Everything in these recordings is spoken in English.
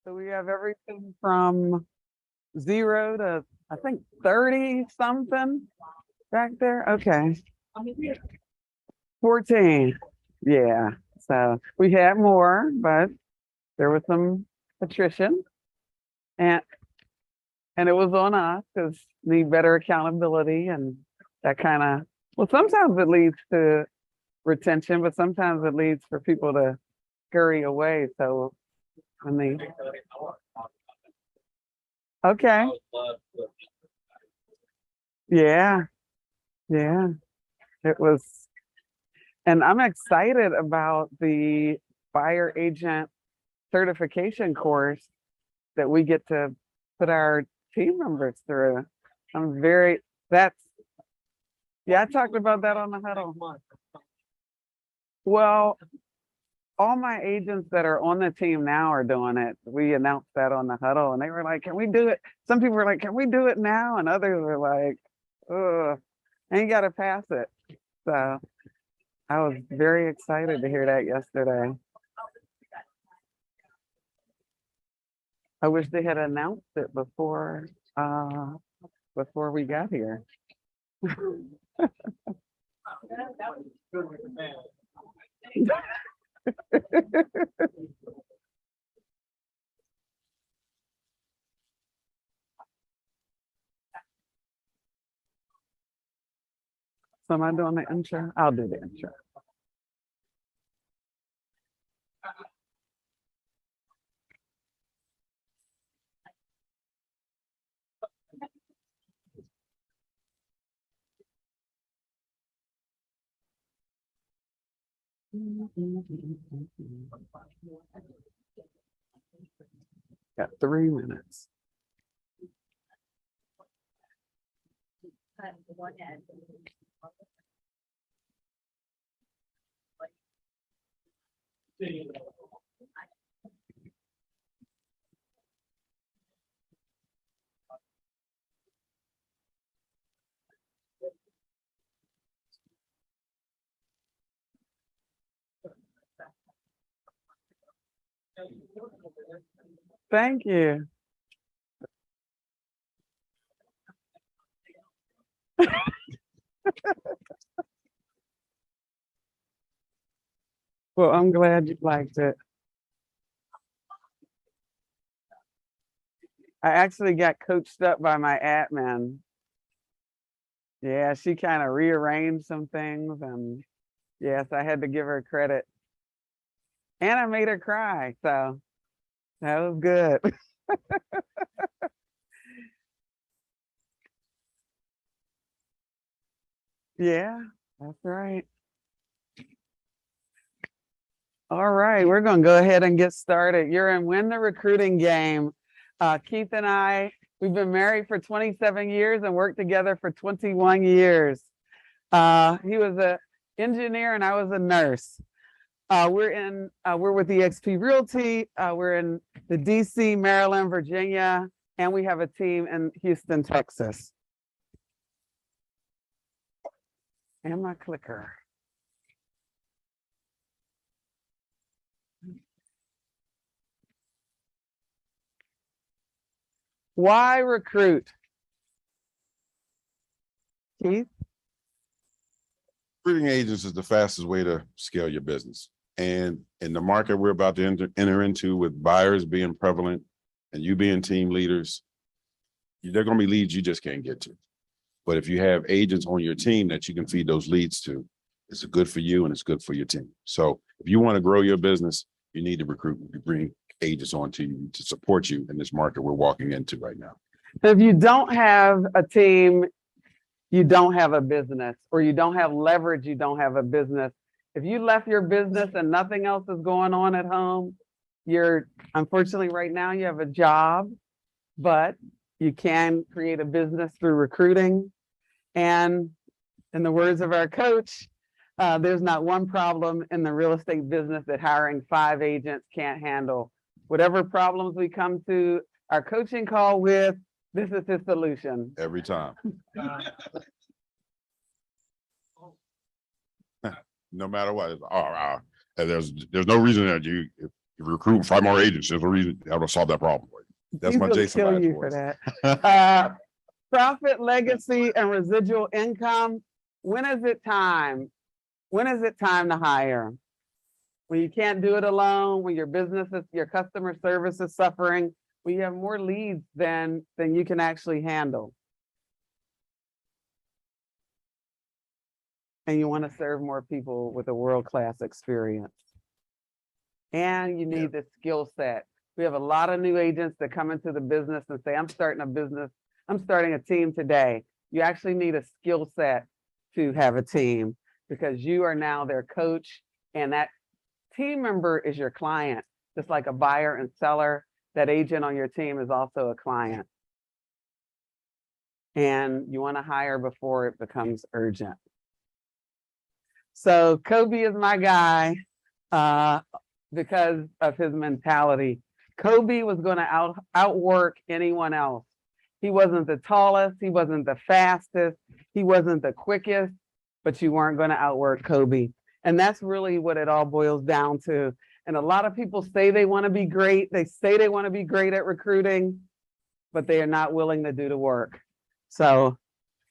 So we have everything from 0 to I think 30 something back there. Okay. 14. Yeah. So we had more, but there was some attrition and and it was on us because need better accountability and that kind of well sometimes it leads to retention, but sometimes it leads for people to scurry away. So when they okay. Yeah, yeah. It was and I'm excited about the buyer agent certification course that we get to put our team members through. I'm very that's yeah, I talked about that on the huddle. Well, all my agents that are on the team now are doing it. We announced that on the huddle and they were like, can we do it? Some people were like, can we do it now? And others were like, ugh, ain't gotta pass it. So I was very excited to hear that yesterday. I wish they had announced it before we got here. So am I doing the intro? I'll do the intro. Got 3 minutes. Thank you. Well, I'm glad you liked it. I actually got coached up by my admin. Yeah, she kind of rearranged some things and yes, I had to give her credit. And I made her cry, so that was good. Yeah, that's right. All right, we're going to go ahead and get started. You're in Win the Recruiting Game. Keith and I, we've been married for 27 years and worked together for 21 years. He was an engineer and I was a nurse. We're with eXp Realty. We're in the DC, Maryland, Virginia, and we have a team in Houston, Texas. And my clicker. Why recruit? Keith? Recruiting agents is the fastest way to scale your business. And in the market we're about to enter into with buyers being prevalent and you being team leaders, there are going to be leads you just can't get to. But if you have agents on your team that you can feed those leads to, it's good for you and it's good for your team. So if you want to grow your business, you need to recruit, bring agents onto you to support you in this market we're walking into right now. If you don't have a team, you don't have a business, or you don't have leverage, you don't have a business. If you left your business and nothing else is going on at home, you're unfortunately right now you have a job, but you can create a business through recruiting. And in the words of our coach, there's not one problem in the real estate business that hiring 5 agents can't handle. Whatever problems we come to our coaching call with, this is his solution. Every time. No matter what. And there's no reason that You recruit 5 more agents. There's a reason that will solve that problem for you. That's He's my gonna Jason kill bias you voice. for that. Profit, legacy, and residual income. When is it time? When is it time to hire? When you can't do it alone, when your business is, your customer service is suffering, when you have more leads than you can actually handle. And you want to serve more people with a world-class experience. And you need the skill set. We have a lot of new agents that come into the business and say, I'm starting a business, I'm starting a team today. You actually need a skill set to have a team because you are now their coach, and that team member is your client. Just like a buyer and seller, that agent on your team is also a client. And you want to hire before it becomes urgent. So Kobe is my guy because of his mentality. Kobe was going to outwork anyone else. He wasn't the tallest, he wasn't the fastest, he wasn't the quickest, but you weren't going to outwork Kobe. And that's really what it all boils down to. And a lot of people say they want to be great. They say they want to be great at recruiting, but they are not willing to do the work. So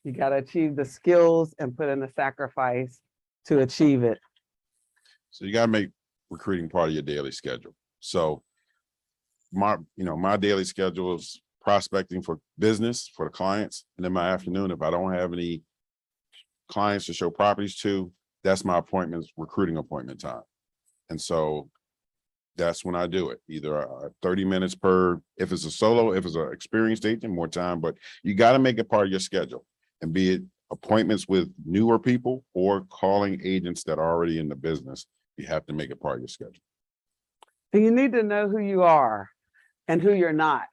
you got to achieve the skills and put in the sacrifice to achieve it. So you got to make recruiting part of your daily schedule. So my daily schedule is prospecting for business for the clients. And then my afternoon, if I don't have any clients to show properties to, that's my recruiting appointment time. And so that's when I do it, either 30 minutes per, if it's a solo, if it's an experienced agent, more time, but you got to make it part of your schedule, and be it appointments with newer people or calling agents that are already in the business. You have to make it part of your schedule. And you need to know who you are and who you're not,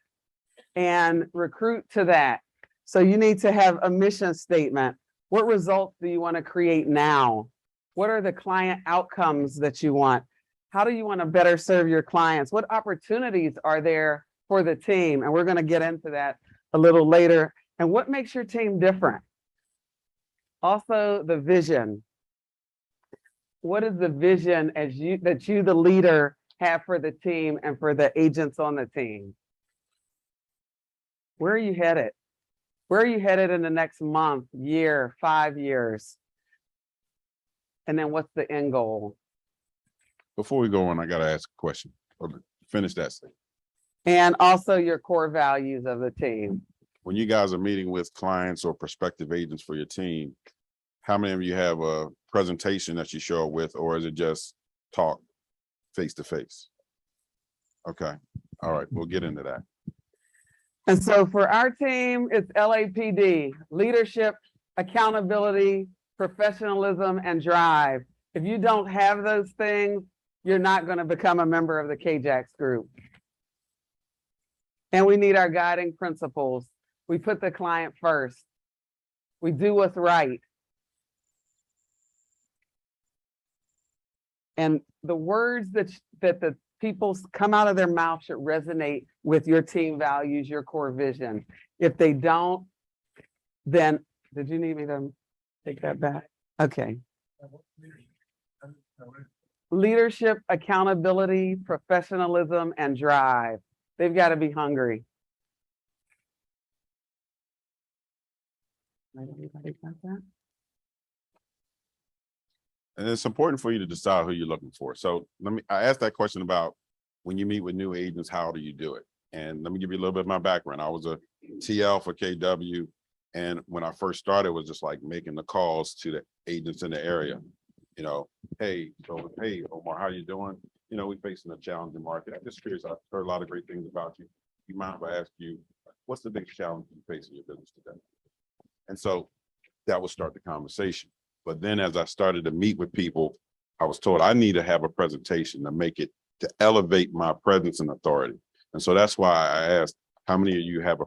and recruit to that. So you need to have a mission statement. What results do you want to create now? What are the client outcomes that you want? How do you want to better serve your clients? What opportunities are there for the team? And we're going to get into that a little later. And what makes your team different? Also, the vision. What is the vision that you, the leader, have for the team and for the agents on the team? Where are you headed? Where are you headed in the next month, year, 5 years? And then what's the end goal? Before we go on, I got to ask a question, or finish that statement. And also your core values of the team. When you guys are meeting with clients or prospective agents for your team, how many of you have a presentation that you show up with, or is it just talk face to face? Okay. All right. We'll get into that. And so for our team, it's LAPD, leadership, accountability, professionalism, and drive. If you don't have those things, you're not going to become a member of the KJAX group. And we need our guiding principles. We put the client first. We do what's right. And the words that the people come out of their mouth should resonate with your team values, your core vision. If they don't, then, did you need me to take that back? Okay. Leadership, accountability, professionalism, and drive. They've got to be hungry. Anybody got that? And it's important for you to decide who you're looking for. So I asked that question about when you meet with new agents, how do you do it? And let me give you a little bit of my background. I was a TL for KW. And when I first started, it was just like making the calls to the agents in the area. Hey, Omar, how you doing? We're facing a challenging market. I'm just curious. I've heard a lot of great things about you. You mind if I ask you, what's the biggest challenge you face in your business today? And so that would start the conversation. But then as I started to meet with people, I was told I need to have a presentation to elevate my presence and authority. And so that's why I asked, how many of you have a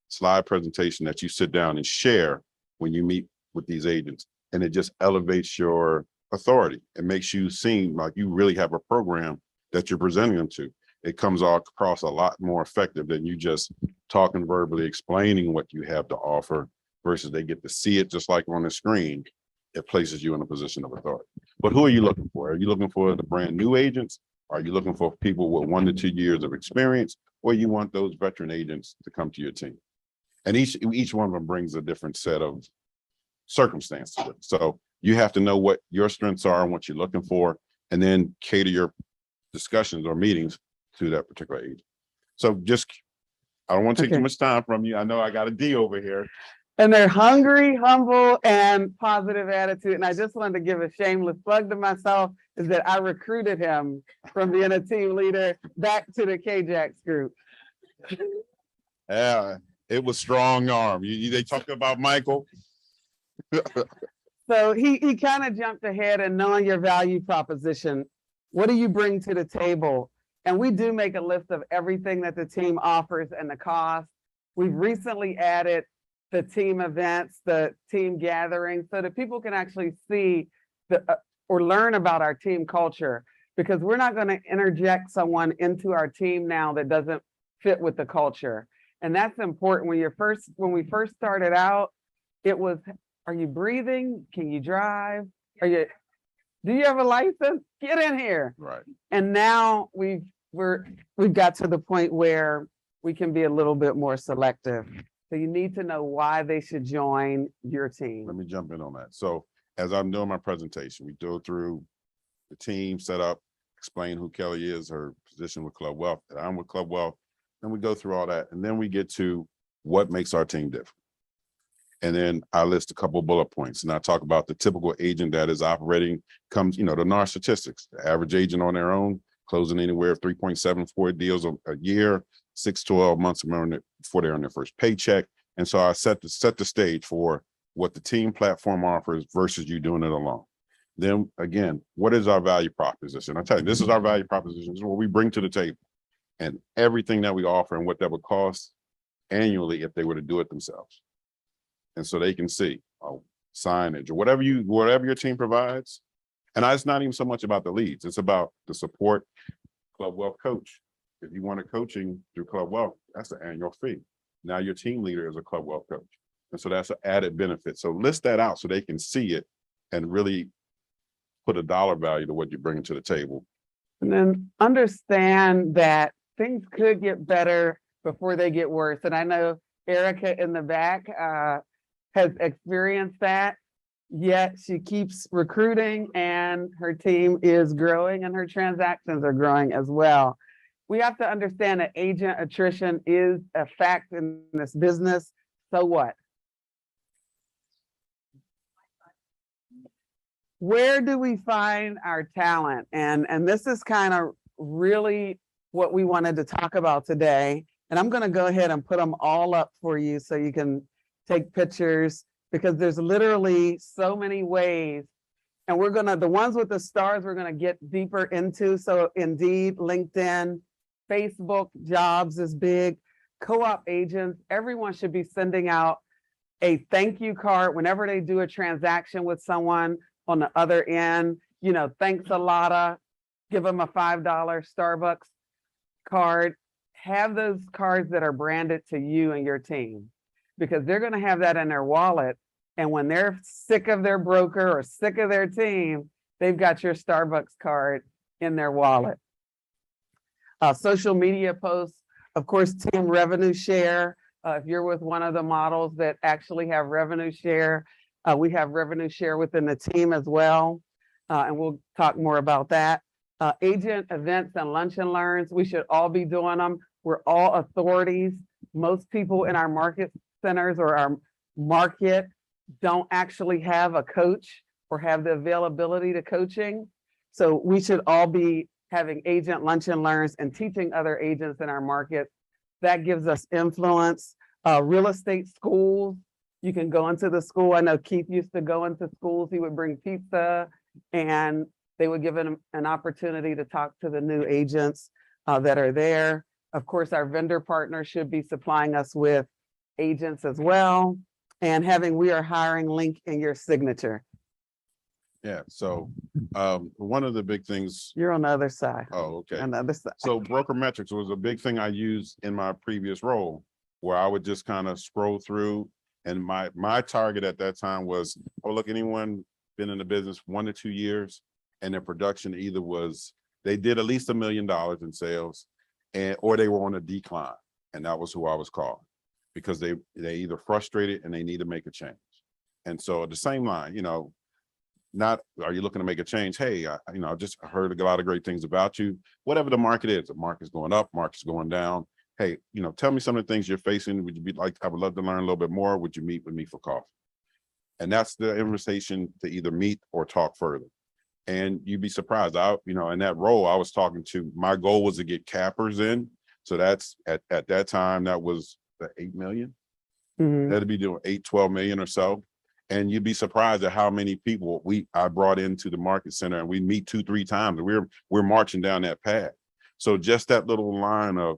slide presentation that you sit down and share when you meet with these agents? And it just elevates your authority. It makes you seem like you really have a program that you're presenting them to. It comes across a lot more effective than you just talking verbally, explaining what you have to offer, versus they get to see it just like on the screen. It places you in a position of authority. But who are you looking for? Are you looking for the brand new agents, Are you looking for people with 1 to 2 years of experience, or you want those veteran agents to come to your team? And each one of them brings a different set of circumstances. So you have to know what your strengths are and what you're looking for, and then cater your discussions or meetings to that particular agent. So I don't want to take too much time from you. I know I got a D over here. And they're hungry, humble, and positive attitude. And I just wanted to give a shameless plug to myself is that I recruited him from being a team leader back to the KJAX group. Yeah, it was strong arm. They talked about Michael. So he kind of jumped ahead and knowing your value proposition. What do you bring to the table? And we do make a list of everything that the team offers and the cost. We've recently added the team events, the team gatherings, so that people can actually see or learn about our team culture, because we're not going to interject someone into our team now that doesn't fit with the culture. And that's important. When we first started out, it was, are you breathing? Can you drive? Do you have a license? Get in here. Right. And now we've got to the point where we can be a little bit more selective. So you need to know why they should join your team. Let me jump in on that. So as I'm doing my presentation, we go through the team setup, explain who Kelly is, her position with Club Wealth, that I'm with Club Wealth. Then we go through all that. And then we get to what makes our team different. And then I list a couple of bullet points, and I talk about the typical agent that is operating the NAR statistics. The average agent on their own closing anywhere 3.74 deals a year, 6 to 12 months before they're on their first paycheck. And so I set the stage for what the team platform offers versus you doing it alone. Then again, what is our value proposition? I tell you, this is our value proposition. This is what we bring to the table, and everything that we offer and what that would cost annually if they were to do it themselves. And so they can see signage or whatever your team provides. And it's not even so much about the leads. It's about the support. Club Wealth coach. If you want a coaching through Club Wealth, that's an annual fee. Now your team leader is a Club Wealth coach. And so that's an added benefit. So list that out so they can see it and really put a dollar value to what you're bringing to the table. And then understand that things could get better before they get worse. And I know Erica in the back has experienced that, yet she keeps recruiting and her team is growing and her transactions are growing as well. We have to understand that agent attrition is a fact in this business. So what? Where do we find our talent? And this is kind of really what we wanted to talk about today. And I'm going to go ahead and put them all up for you so you can take pictures, because there's literally so many ways. And the ones with the stars, we're going to get deeper into. So Indeed, LinkedIn, Facebook, jobs is big. Co-op agents, everyone should be sending out a thank you card whenever they do a transaction with someone on the other end. Thanks a lot. Give them a $5 Starbucks card. Have those cards that are branded to you and your team, because they're going to have that in their wallet. And when they're sick of their broker or sick of their team, they've got your Starbucks card in their wallet. Social media posts, of course, team revenue share. If you're with one of the models that actually have revenue share, we have revenue share within the team as well. And we'll talk more about that. Agent events and lunch and learns, we should all be doing them. We're all authorities. Most people in our market centers or our market don't actually have a coach or have the availability to coaching. So we should all be having agent lunch and learns and teaching other agents in our market. That gives us influence. Real estate schools, you can go into the school. I know Keith used to go into schools. He would bring pizza and they would give him an opportunity to talk to the new agents that are there. Of course, our vendor partners should be supplying us with agents as well, and having "we are hiring" link in your signature. Yeah. So one of the big things. You're on the other side. Oh, okay. On the other side. So broker metrics was a big thing I used in my previous role, where I would just kind of scroll through, and my target at that time was, oh, look, anyone been in the business 1 to 2 years and their production either was they did at least $1 million in sales, or they were on a decline. And that was who I was calling, because they either frustrated and they need to make a change. And so at the same line, not, are you looking to make a change? Hey, I just heard a lot of great things about you. Whatever the market is, the market's going up, market's going down. Hey, tell me some of the things you're facing. Would you be like, I would love to learn a little bit more. Would you meet with me for coffee? And that's the invitation to either meet or talk further. And you'd be surprised. In that role, I was talking to, my goal was to get cappers in. So that's at that time, that was the 8 million. Mhm. That'd be doing 8-12 million or so. And you'd be surprised at how many people I brought into the market center, and we meet 2-3 times, and we're marching down that path. So just that little line of,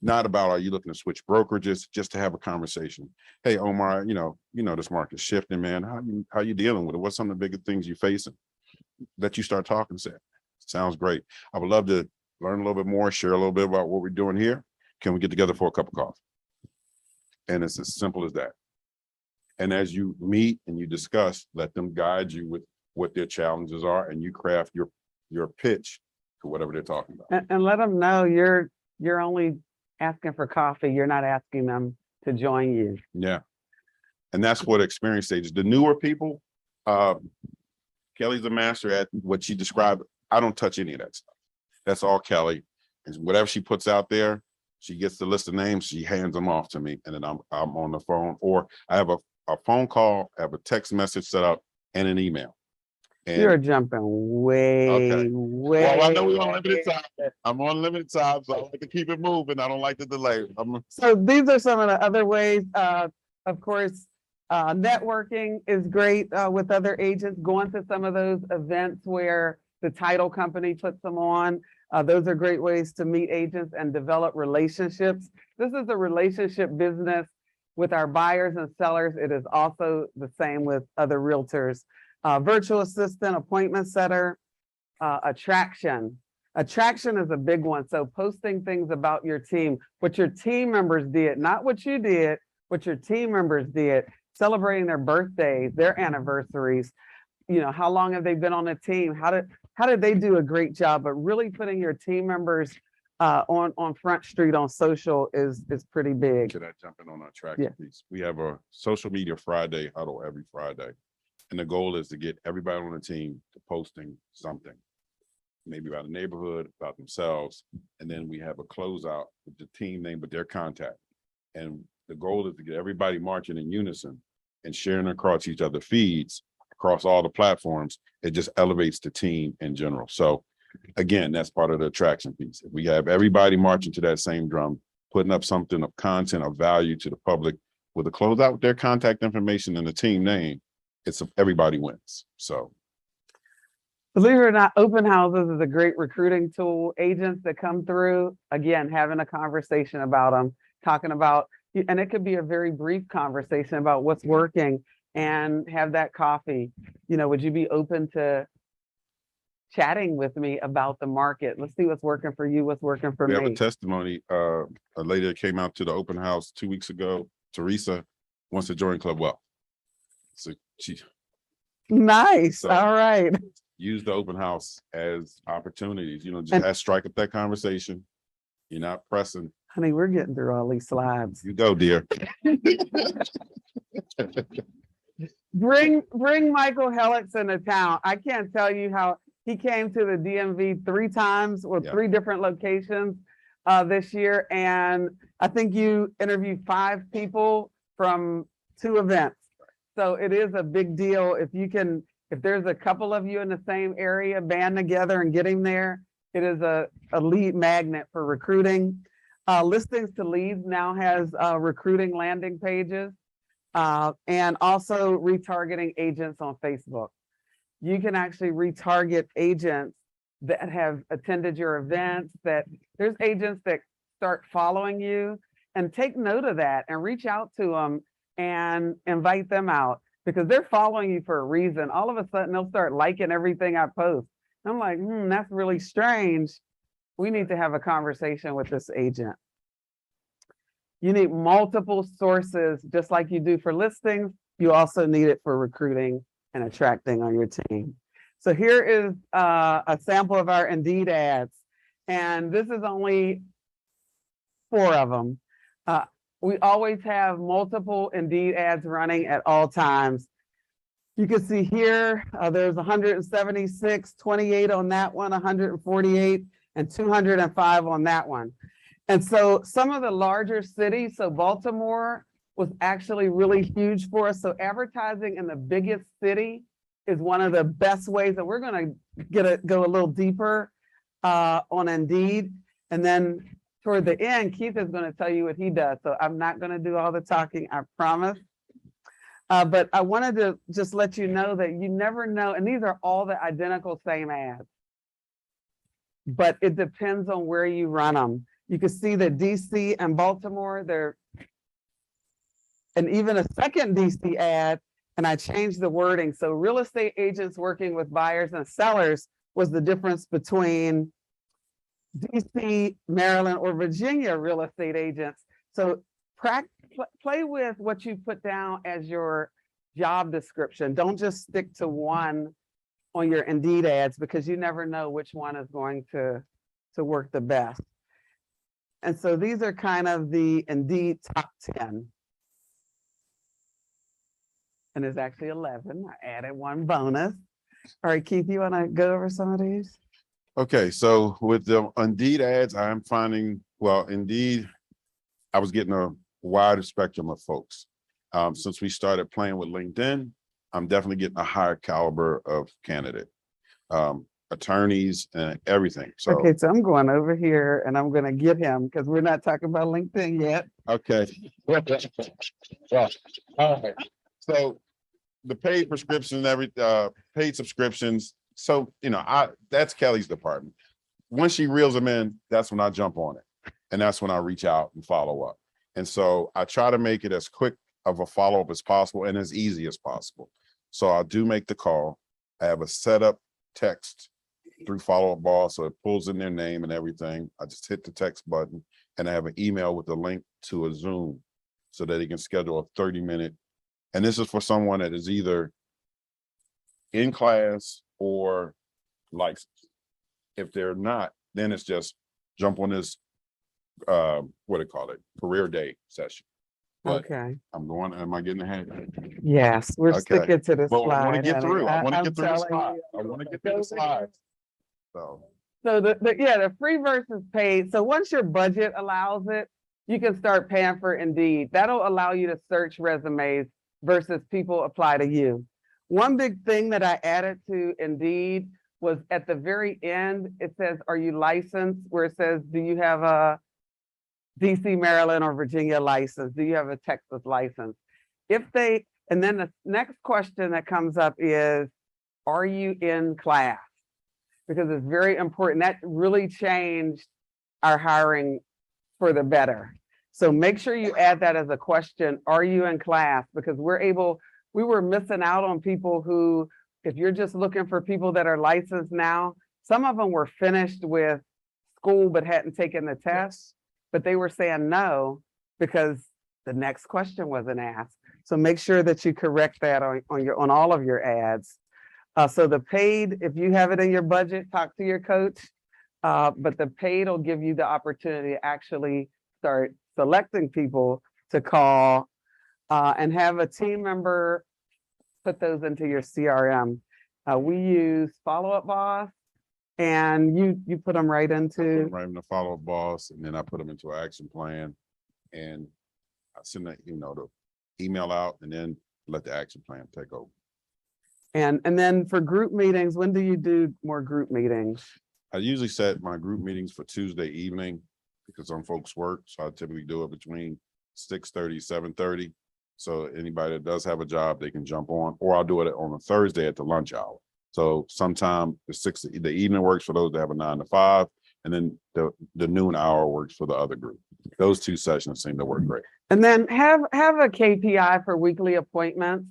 not about, are you looking to switch brokerages, just to have a conversation. Hey, Omar, this market's shifting, man. How you dealing with it? What's some of the bigger things you're facing? That you start talking, say, sounds great. I would love to learn a little bit more, share a little bit about what we're doing here. Can we get together for a cup of coffee? And it's as simple as that. And as you meet and you discuss, let them guide you with what their challenges are, and you craft your pitch to whatever they're talking about. And let them know you're only asking for coffee. You're not asking them to join you. Yeah. And that's what experience stages. The newer people, Kelly's a master at what she described. I don't touch any of that stuff. That's all Kelly. And whatever she puts out there, she gets the list of names, she hands them off to me, and then I'm on the phone, or I have a phone call, I have a text message set up, and an email. And You're jumping way. well, I know we're on limited time. I'm on limited time, so I like to keep it moving. I don't like to delay. So these are some of the other ways. Of course, networking is great with other agents, going to some of those events where the title company puts them on. Those are great ways to meet agents and develop relationships. This is a relationship business with our buyers and sellers. It is also the same with other realtors. Virtual assistant, appointment setter, attraction. Attraction is a big one. So posting things about your team, what your team members did, not what you did, what your team members did, celebrating their birthdays, their anniversaries. How long have they been on a team? How did they do a great job? But really putting your team members on Front Street on social is pretty big. Should I jump in on our attraction piece? We have a social media Friday huddle every Friday. And the goal is to get everybody on the team to posting something, maybe about a neighborhood, about themselves. And then we have a closeout with the team name, but their contact. And the goal is to get everybody marching in unison and sharing across each other's feeds, across all the platforms. It just elevates the team in general. So again, that's part of the attraction piece. If we have everybody marching to that same drum, putting up something of content of value to the public with a closeout with their contact information and the team name, everybody wins. So believe it or not, open houses is a great recruiting tool. Agents that come through, again, having a conversation about them, talking about, and it could be a very brief conversation about what's working, and have that coffee. Would you be open to chatting with me about the market? Let's see what's working for you, what's working for me. We have a testimony. A lady that came out to the open house 2 weeks ago, Teresa, wants to join Club Wealth. So Nice. All right. Use the open house as opportunities, just strike up that conversation. You're not pressing. Honey, we're getting through all these slides. You go, dear. Bring Michael Helix into town. I can't tell you how he came to the DMV 3 times or 3 different locations this year. And I think you interviewed 5 people from 2 events. So it is a big deal. If there's a couple of you in the same area, band together and get him there, it is a lead magnet for recruiting. Listings to Leads now has recruiting landing pages, and also retargeting agents on Facebook. You can actually retarget agents that have attended your events, that there's agents that start following you, and take note of that and reach out to them and invite them out, because they're following you for a reason. All of a sudden they'll start liking everything I post. I'm like, that's really strange. We need to have a conversation with this agent. You need multiple sources, just like you do for listings. You also need it for recruiting and attracting on your team. So here is a sample of our Indeed ads. And this is only 4 of them. We always have multiple Indeed ads running at all times. You can see here, there's 176, 28 on that one, 148, and 205 on that one. And so some of the larger cities, so Baltimore was actually really huge for us. So advertising in the biggest city is one of the best ways, and we're going to go a little deeper on Indeed. And then toward the end, Keith is going to tell you what he does. So I'm not going to do all the talking, I promise. But I wanted to just let you know that you never know, and these are all the identical same ads, but it depends on where you run them. You can see that DC and Baltimore, and even a second DC ad, and I changed the wording. So real estate agents working with buyers and sellers was the difference between DC, Maryland, or Virginia real estate agents. So play with what you put down as your job description. Don't just stick to one on your Indeed ads, because you never know which one is going to work the best. And so these are kind of the Indeed top 10. And there's actually 11. I added one bonus. All right, Keith, you want to go over some of these? Okay, so with the Indeed ads, I'm finding, well, Indeed, I was getting a wider spectrum of folks. Since we started playing with LinkedIn, I'm definitely getting a higher caliber of candidate, attorneys and everything. So okay, so I'm going over here and I'm going to get him, because we're not talking about LinkedIn yet. okay. Well, all right. So the paid prescriptions, paid subscriptions. So, that's Kelly's department. Once she reels them in, that's when I jump on it. And that's when I reach out and follow up. And so I try to make it as quick of a follow-up as possible and as easy as possible. So I do make the call. I have a setup text through Follow Up Boss, so it pulls in their name and everything. I just hit the text button, and I have an email with a link to a Zoom so that he can schedule a 30-minute. And this is for someone that is either in class or licensed. If they're not, then it's just jump on this, career day session. But okay. am I getting ahead? Yes, we're Okay. sticking to this Well, slide. I want to get honey. through. I want to I'm get through the telling slide. you. I want to get through the slides. So The free versus paid. So once your budget allows it, you can start paying for Indeed. That'll allow you to search resumes versus people apply to you. One big thing that I added to Indeed was at the very end, it says, are you licensed? Where it says, do you have a DC, Maryland, or Virginia license? Do you have a Texas license? And then the next question that comes up is, are you in class? Because it's very important. That really changed our hiring for the better. So make sure you add that as a question. Are you in class? Because we were missing out on people who, if you're just looking for people that are licensed now, some of them were finished with school but hadn't taken the test, but they were saying no because the next question wasn't asked. So make sure that you correct that on all of your ads. So the paid, if you have it in your budget, talk to your coach. But the paid will give you the opportunity to actually start selecting people to call and have a team member put those into your CRM. We use Follow Up Boss, and you put them right into the Follow Up Boss, and then I put them into an action plan, and I send that the email out, and then let the action plan take over. And then for group meetings, when do you do more group meetings? I usually set my group meetings for Tuesday evening because some folks work. So I typically do it between 6:30, 7:30. So anybody that does have a job, they can jump on, or I'll do it on a Thursday at the lunch hour. So sometime the evening works for those that have a 9 to 5, and then the noon hour works for the other group. Those 2 sessions seem to work great. And then have a KPI for weekly appointments.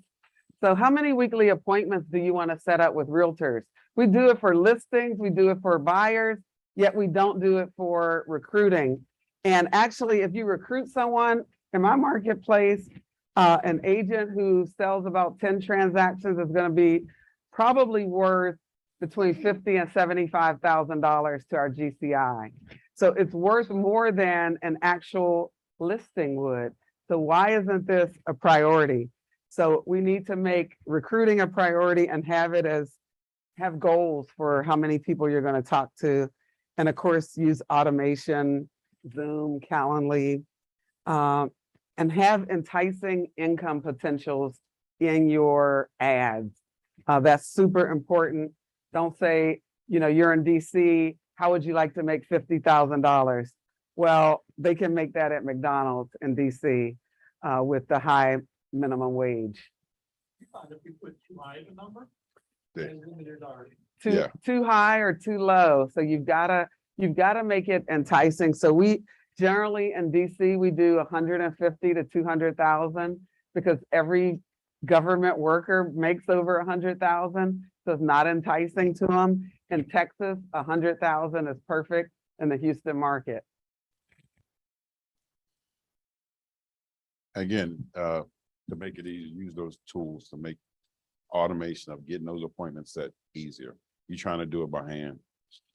So how many weekly appointments do you want to set up with realtors? We do it for listings, we do it for buyers, yet we don't do it for recruiting. And actually, if you recruit someone in my marketplace, an agent who sells about 10 transactions is going to be probably worth between $50,000 and $75,000 to our GCI. So it's worth more than an actual listing would. So why isn't this a priority? So we need to make recruiting a priority and have goals for how many people you're going to talk to. And of course, use automation, Zoom, Calendly, and have enticing income potentials in your ads. That's super important. Don't say, you're in DC, how would you like to make $50,000? Well, they can make that at McDonald's in DC with the high minimum wage. If you put too high of a number, Yeah. then limited already. Too high or too low. So you've gotta make it enticing. So we generally in DC, we do 150 to 200,000 because every government worker makes over 100,000. So it's not enticing to them. In Texas, 100,000 is perfect in the Houston market. Again, to make it easy, use those tools to make automation of getting those appointments set easier. You're trying to do it by hand,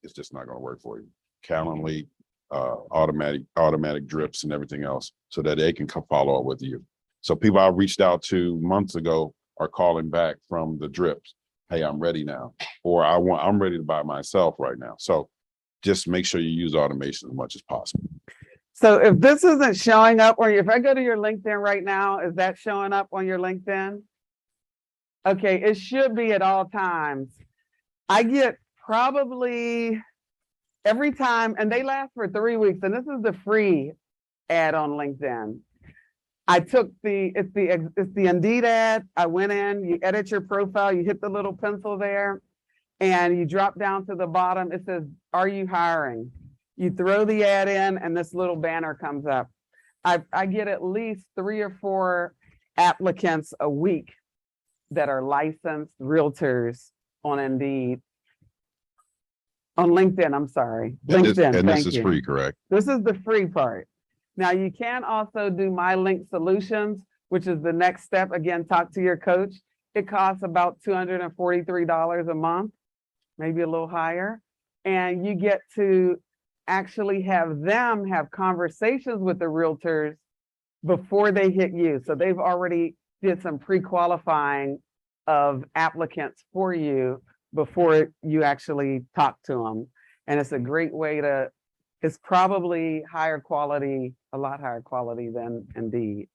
it's just not going to work for you. Calendly, automatic drips and everything else so that they can come follow up with you. So people I reached out to months ago are calling back from the drips. Hey, I'm ready now. Or I'm ready to buy myself right now. So just make sure you use automation as much as possible. So if this isn't showing up, or if I go to your LinkedIn right now, is that showing up on your LinkedIn? Okay, it should be at all times. I get probably every time, and they last for 3 weeks, and this is the free ad on LinkedIn. I took it's the Indeed ad. I went in, you edit your profile, you hit the little pencil there, and you drop down to the bottom. It says, "Are you hiring?" You throw the ad in, and this little banner comes up. I get at least 3 or 4 applicants a week that are licensed realtors on Indeed. On LinkedIn, I'm sorry. LinkedIn, And this thank is you. free, correct? This is the free part. Now you can also do My Link Solutions, which is the next step. Again, talk to your coach. It costs about $243 a month, maybe a little higher. And you get to actually have them have conversations with the realtors before they hit you. So they've already did some pre-qualifying of applicants for you before you actually talk to them. And it's a great way to, it's probably higher quality, a lot higher quality than Indeed.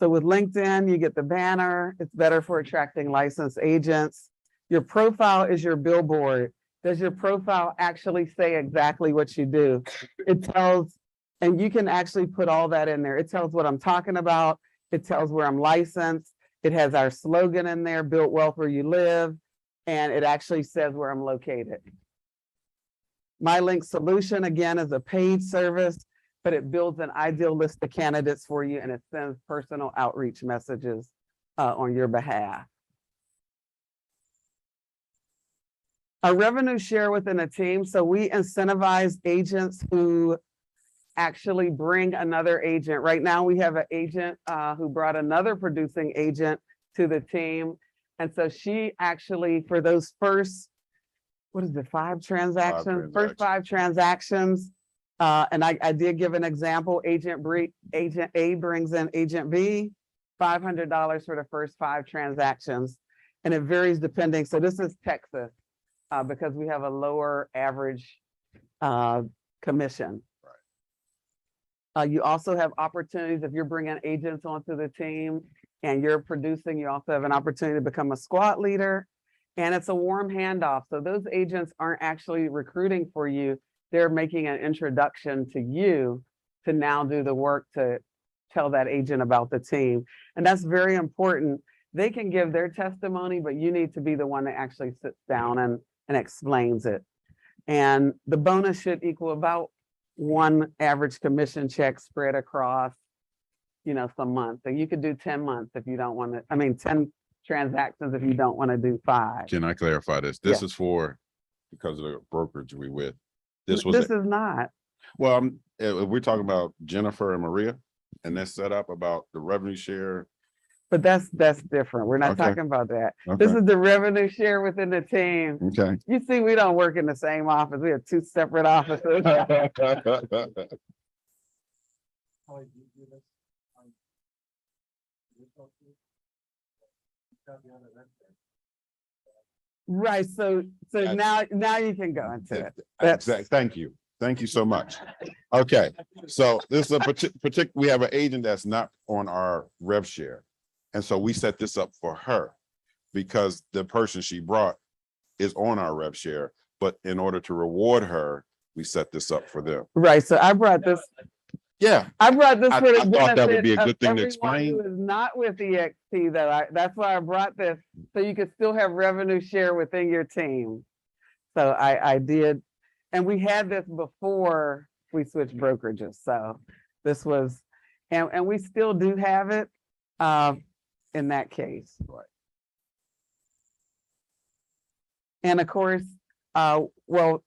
So with LinkedIn, you get the banner. It's better for attracting licensed agents. Your profile is your billboard. Does your profile actually say exactly what you do? It tells, and you can actually put all that in there. It tells what I'm talking about. It tells where I'm licensed. It has our slogan in there, build wealth where you live. And it actually says where I'm located. My Link Solution, again, is a paid service, but it builds an ideal list of candidates for you, and it sends personal outreach messages on your behalf. A revenue share within a team. So we incentivize agents who actually bring another agent. Right now we have an agent who brought another producing agent to the team. And so she actually, for those first, what is it, 5 transactions? First 5 transactions. And I did give an example. Agent A brings in agent B, $500 for the first 5 transactions. And it varies depending. So this is Texas. Because we have a lower average commission. Right. You also have opportunities if you're bringing agents onto the team and you're producing, you also have an opportunity to become a squad leader, and it's a warm handoff. So those agents aren't actually recruiting for you. They're making an introduction to you to now do the work to tell that agent about the team. And that's very important. They can give their testimony, but you need to be the one that actually sits down and explains it. And the bonus should equal about 1 average commission check spread across, some months. So you could do 10 months if you don't want to, 10 transactions if you don't want to do 5. Can I clarify this? This is for, because of the brokerage we with. This is not. Well, if we're talking about Jennifer and Maria, and that's set up about the revenue share, But that's different. We're not Okay. talking about that. This Okay, is the revenue share within the team. okay. You see, we don't work in the same office. We have two separate offices. How you do this? This one too? Got the other end there. Right. So now you can go into it. Exactly. Thank you so much. Okay, so this is a particular, we have an agent that's not on our rev share. And so we set this up for her because the person she brought is on our rev share, but in order to reward her, we set this up for them. Right. So I brought this Yeah, for the I thought that would be a benefit of good thing to everyone explain. who is not with EXP. That's why I brought this, so you could still have revenue share within your team. So I did, and we had this before we switched brokerages. So this was, and we still do have it in that case. Right. And of course, well,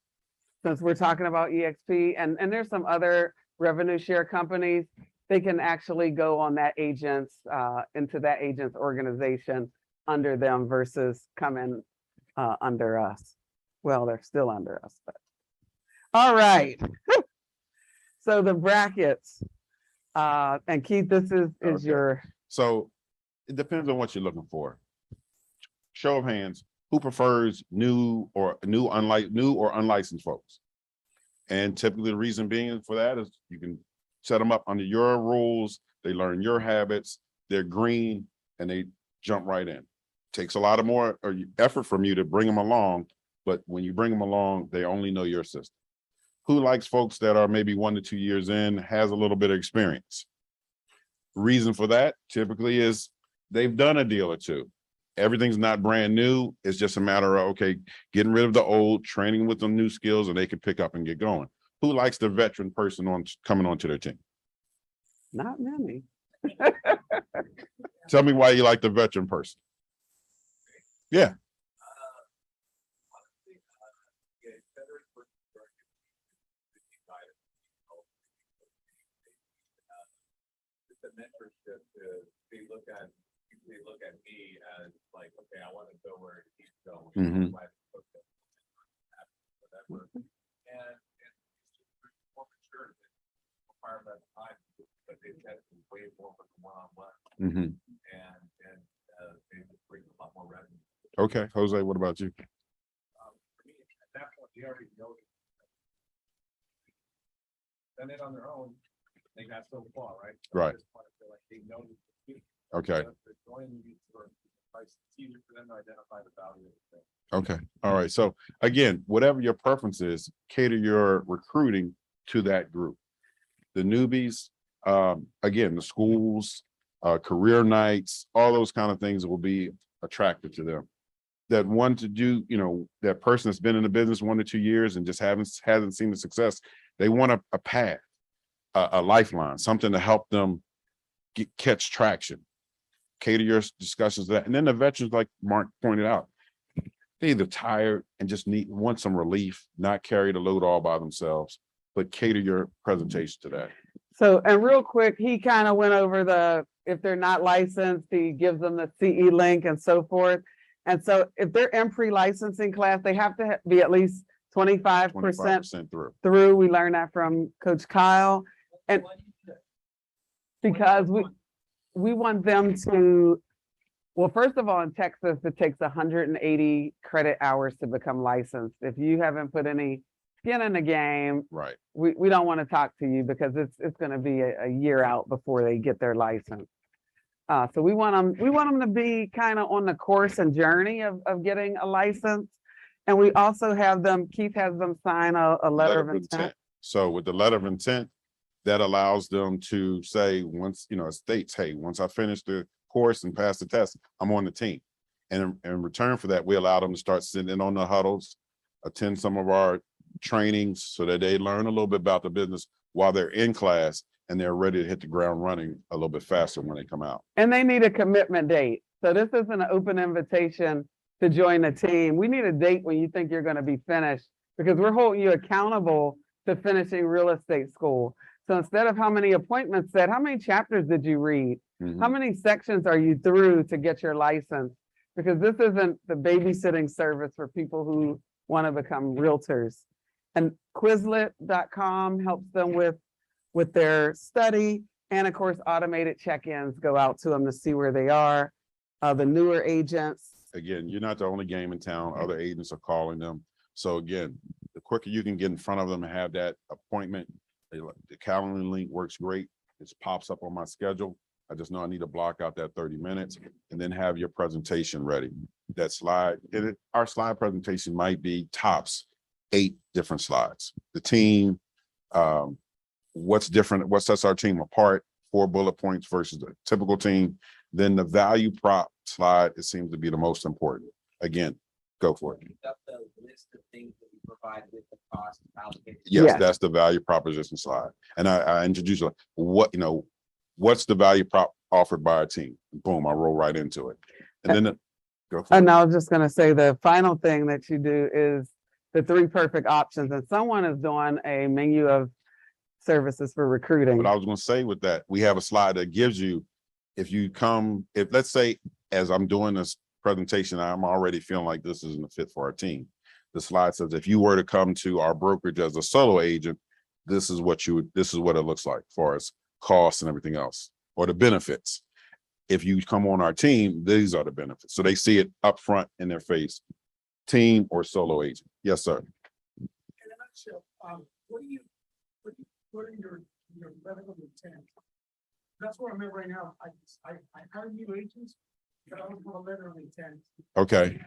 since we're talking about EXP and there's some other revenue share companies, they can actually go on that agent's into that agent's organization under them versus coming under us. Well, they're still under us, but all right. So the brackets, and Keith, this is Okay. your, So it depends on what you're looking for. Show of hands, who prefers new or unlicensed folks? And typically the reason being for that is you can set them up under your rules. They learn your habits, they're green, and they jump right in. Takes a lot of more effort from you to bring them along, but when you bring them along, they only know your system. Who likes folks that are maybe 1 to 2 years in, has a little bit of experience? Reason for that typically is they've done a deal or two. Everything's not brand new. It's just a matter of, okay, getting rid of the old, training with them new skills, and they can pick up and get going. Who likes the veteran person coming onto their team? not many. Tell me why you like the veteran person. Yeah. The mentorship they look at me as like, okay, I want to go where he's going. Mhm. Whatever. And more mature require that time, but they've had way more of a one-on-one Mhm. and they just bring a lot more revenue. Okay, Jose, what about you? For me, at that point, they already know. Done it on their own. They got so far, right? So Right. at this point, I feel like they know. Okay. It's easier for them to identify the value of the thing. Okay. All right. So again, whatever your preference is, cater your recruiting to that group. The newbies, again, the schools, career nights, all those kind of things will be attractive to them. That want to do, that person that's been in the business 1 to 2 years and just hasn't seen the success. They want a path, a lifeline, something to help them catch traction. Cater your discussions to that. And then the veterans, like Mark pointed out, they either tired and just want some relief, not carry the load all by themselves, but cater your presentation to that. So, and real quick, he kind of went over if they're not licensed, he gives them the CE link and so forth. And so if they're in pre-licensing class, they have to be at least 25% 25% through. We learned that from Coach Kyle. And because we want them to, well, first of all, in Texas, it takes 180 credit hours to become licensed. If you haven't put any skin in the game, Right. we don't want to talk to you because it's going to be a year out before they get their license. So we want them to be kind of on the course and journey of getting a license. And we also have them, Keith has them sign a letter of intent. So with the letter of intent, that allows them to say, once, it states, hey, once I finish the course and pass the test, I'm on the team. And in return for that, we allow them to start sitting in on the huddles, attend some of our trainings so that they learn a little bit about the business while they're in class and they're ready to hit the ground running a little bit faster when they come out. And they need a commitment date. So this isn't an open invitation to join the team. We need a date when you think you're going to be finished because we're holding you accountable to finishing real estate school. So instead of how many appointments said, how many chapters did you read? Mhm. How many sections are you through to get your license? Because this isn't the babysitting service for people who want to become realtors. And Quizlet.com helps them with their study. And of course, automated check-ins go out to them to see where they are. The newer agents. Again, you're not the only game in town. Other agents are calling them. So again, the quicker you can get in front of them and have that appointment, the calendar link works great. It pops up on my schedule. I just know I need to block out that 30 minutes and then have your presentation ready. That slide, our slide presentation might be tops 8 different slides. The team, what's different, what sets our team apart, 4 bullet points versus the typical team. Then the value prop slide, it seems to be the most important. Again, go for it. Up the list of things that we provide with the cost allocated. Yes, Yes. that's the value proposition slide. And I introduce like, what's the value prop offered by our team? Boom, I roll right into it. And then go for it. And I was just gonna say, the final thing that you do is the 3 perfect options, and someone is doing a menu of services for recruiting. But I was gonna say with that, we have a slide that gives you, if let's say, as I'm doing this presentation, I'm already feeling like this isn't a fit for our team. The slide says, if you were to come to our brokerage as a solo agent, this is what it looks like as far as costs and everything else, or the benefits. If you come on our team, these are the benefits. So they see it up front in their face, team or solo agent. Yes, sir. In a nutshell, what are your medical intent? That's where I'm at right now. I hire new agents, but I don't want a letter of intent. Okay.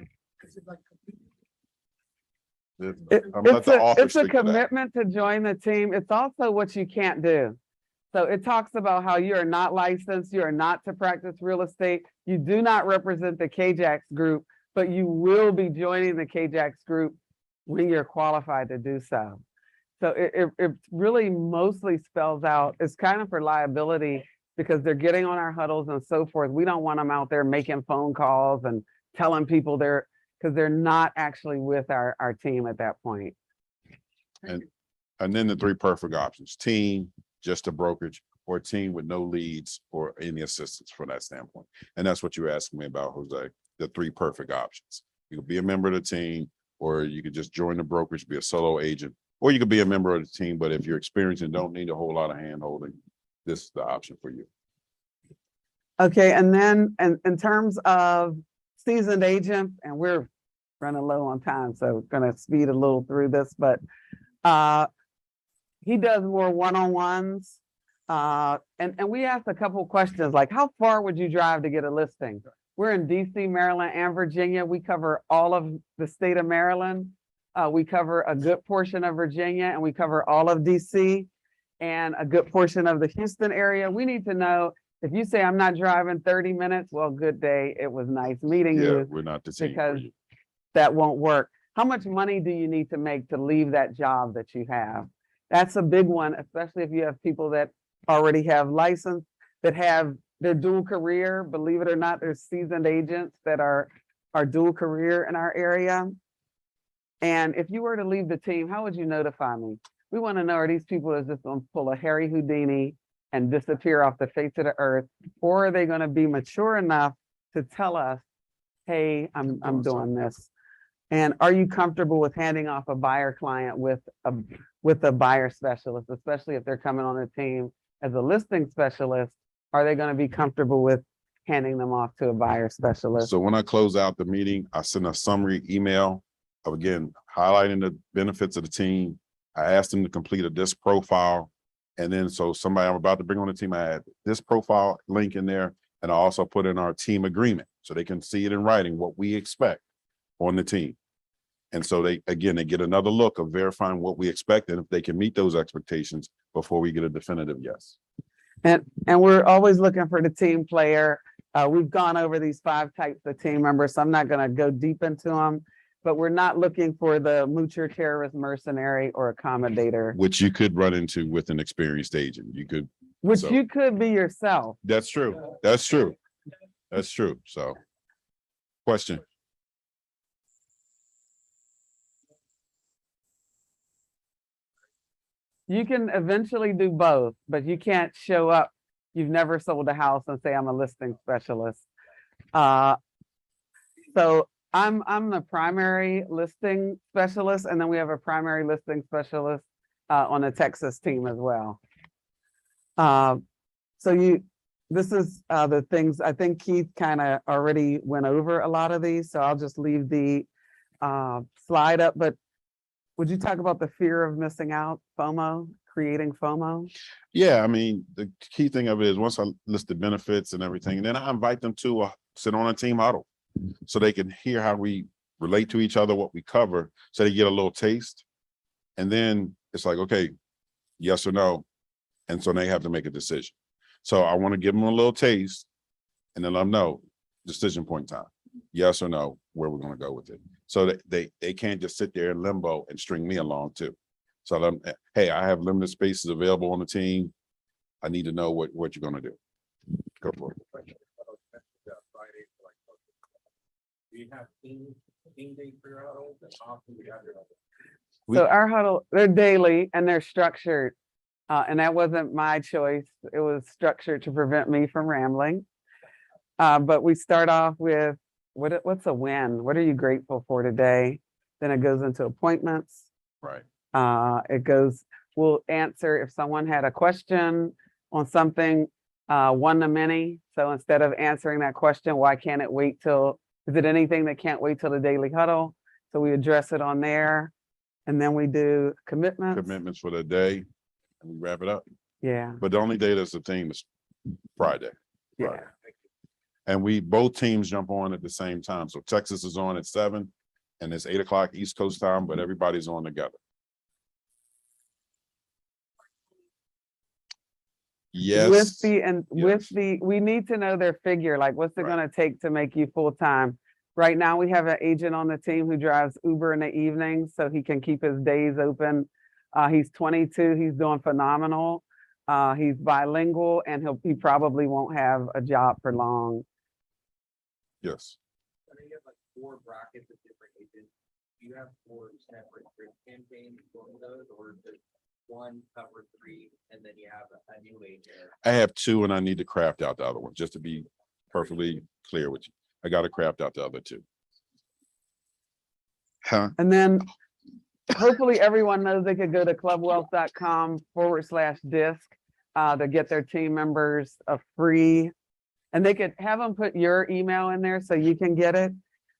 Is it like I'm let the author It's a speak to that. commitment to join the team. It's also what you can't do. So it talks about how you are not licensed, you are not to practice real estate, you do not represent the KJAX group, but you will be joining the KJAX group when you're qualified to do so. So it really mostly spells out, it's kind of for liability because they're getting on our huddles and so forth. We don't want them out there making phone calls and telling people because they're not actually with our team at that point. And then the 3 perfect options: team, just a brokerage, or a team with no leads or any assistance from that standpoint. And that's what you're asking me about, Jose, the 3 perfect options. You could be a member of the team, or you could just join the brokerage, be a solo agent, or you could be a member of the team. But if you're experienced and don't need a whole lot of hand holding, this is the option for you. Okay, and then in terms of seasoned agents, and we're running low on time, so gonna speed a little through this, but he does more one-on-ones. And we asked a couple questions like, how far would you drive to get a listing? We're in DC, Maryland, and Virginia. We cover all of the state of Maryland. We cover a good portion of Virginia, and we cover all of DC and a good portion of the Houston area. We need to know, if you say I'm not driving 30 minutes, well, good day. It was nice meeting Yeah, you. we're not the team for Because you. that won't work. How much money do you need to make to leave that job that you have? That's a big one, especially if you have people that already have license, that have their dual career. Believe it or not, there's seasoned agents that are dual career in our area. And if you were to leave the team, how would you notify me? We want to know, are these people that's just going to pull a Harry Houdini and disappear off the face of the earth? Or are they going to be mature enough to tell us, hey, I'm doing this? And are you comfortable with handing off a buyer client with a buyer specialist, especially if they're coming on a team as a listing specialist? Are they going to be comfortable with handing them off to a buyer specialist? So when I close out the meeting, I send a summary email of, again, highlighting the benefits of the team. I asked them to complete a disc profile. And then so somebody I'm about to bring on the team, I add this profile link in there. And I also put in our team agreement so they can see it in writing, what we expect on the team. And so they get another look of verifying what we expect and if they can meet those expectations before we get a definitive yes. And we're always looking for the team player. We've gone over these 5 types of team members, so I'm not going to go deep into them, but we're not looking for the moocher, terrorist, mercenary, or accommodator. Which you could run into with an experienced agent. You could. Which So- you could be yourself. That's true. That's true. That's true. So, question. You can eventually do both, but you can't show up. You've never sold a house and say I'm a listing specialist. So I'm the primary listing specialist, and then we have a primary listing specialist on the Texas team as well. So this is the things, I think Keith kind of already went over a lot of these, so I'll just leave the slide up, but would you talk about the fear of missing out, FOMO, creating FOMO? Yeah, I mean, the key thing of it is once I list the benefits and everything, and then I invite them to sit on a team huddle so they can hear how we relate to each other, what we cover, so they get a little taste. And then it's like, okay, yes or no. And so they have to make a decision. So I want to give them a little taste and then let them know decision point time, yes or no, where we're going to go with it. So that they can't just sit there in limbo and string me along too. So them, hey, I have limited spaces available on the team. I need to know what you're going to do. Go for it. Do you have team days for your huddles and often we have your huddles? So our huddle, they're daily and they're structured. And that wasn't my choice. It was structured to prevent me from rambling. But we start off with what's a win? What are you grateful for today? Then it goes into appointments. Right. We'll answer if someone had a question on something, one to many. So instead of answering that question, why can't it wait till, is it anything that can't wait till the daily huddle? So we address it on there. And then we do commitments. For the day and we wrap it up. Yeah. But the only day that's the theme is Friday. Yeah. Friday. And we both teams jump on at the same time. So Texas is on at 7 and it's 8 o'clock East Coast time, but everybody's on together. Yes. We need to know their figure, like what's it Right. gonna take to make you full-time? Right now, we have an agent on the team who drives Uber in the evenings so he can keep his days open. He's 22, he's doing phenomenal. He's bilingual and he probably won't have a job for long. Yes. I mean, you have like 4 brackets of different agents. Do you have 4 separate campaigns for those, or does one cover 3 and then you have a new agent? I have 2 and I need to craft out the other one, just to be perfectly clear with you. I got to craft out the other 2. Huh? And then hopefully everyone knows they could go to clubwealth.com/disc to get their team members a free, and they could have them put your email in there so you can get it,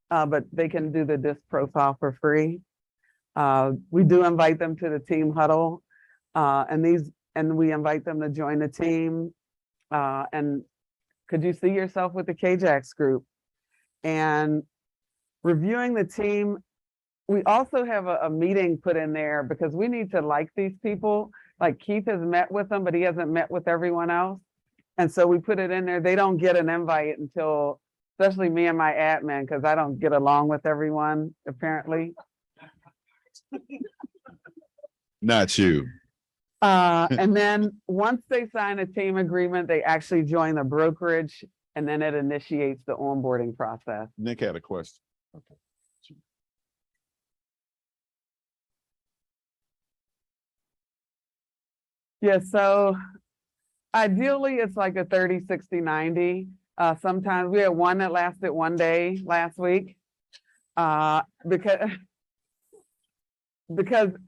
but they can do the disc profile for free. We do invite them to the team huddle, and we invite them to join the team. And could you see yourself with the KJAX group? And reviewing the team, we also have a meeting put in there because we need to like these people. Like Keith has met with them, but he hasn't met with everyone else. And so we put it in there. They don't get an invite until, especially me and my admin, because I don't get along with everyone, apparently. Not you. And then once they sign a team agreement, they actually join the brokerage, and then it initiates the onboarding process. Nick had a question. Okay. Yeah, so ideally it's like a 30, 60, 90. Sometimes we had one that lasted 1 day last week. Because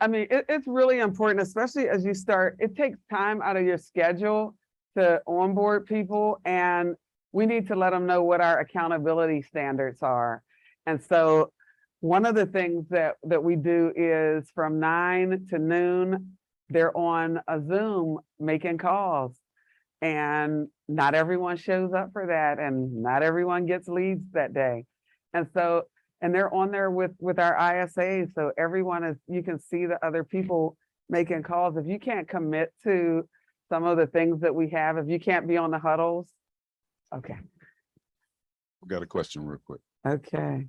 I mean, it's really important, especially as you start, it takes time out of your schedule to onboard people, and we need to let them know what our accountability standards are. And so one of the things that we do is from 9 to noon, they're on a Zoom making calls, and not everyone shows up for that, and not everyone gets leads that day. And so, and they're on there with our ISAs, so everyone is, you can see the other people making calls. If you can't commit to some of the things that we have, if you can't be on the huddles, okay. We got a question real quick. Okay.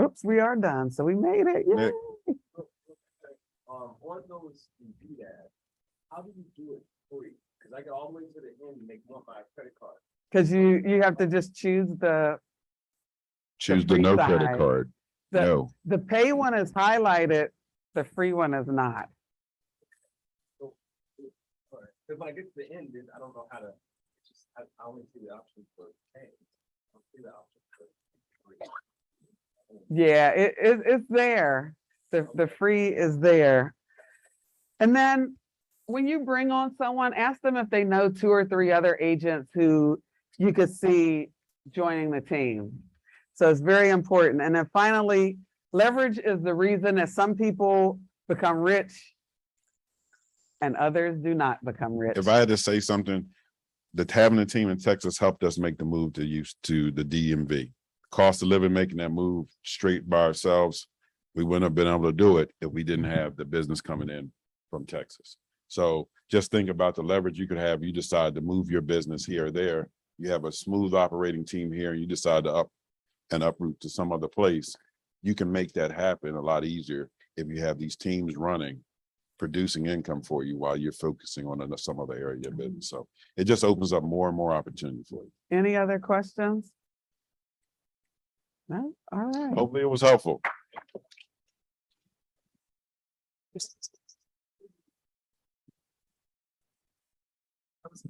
Oops, we are done, so we made it. Yay. Nick. On those you do that, how do you do it free? Because I get all the way to the end and they want my credit card. Because you have to just choose the The no credit side. card. The- No. The pay one is highlighted, the free one is not. Because when I get to the end, I don't know how to, it's just, I only see the option for pay. I don't see the option for free. Yeah, it's there. The free is there. And then when you bring on someone, ask them if they know 2 or 3 other agents who you could see joining the team. So it's very important. And then finally, leverage is the reason that some people become rich and others do not become rich. If I had to say something, that having a team in Texas helped us make the move to the DMV. Cost of living, making that move straight by ourselves, we wouldn't have been able to do it if we didn't have the business coming in from Texas. So just think about the leverage you could have. You decide to move your business here or there. You have a smooth operating team here, and you decide to uproot to some other place. You can make that happen a lot easier if you have these teams running, producing income for you while you're focusing on some other area of your business. So it just opens up more and more opportunity for you. Any other questions? No? All right. Hopefully it was helpful. I was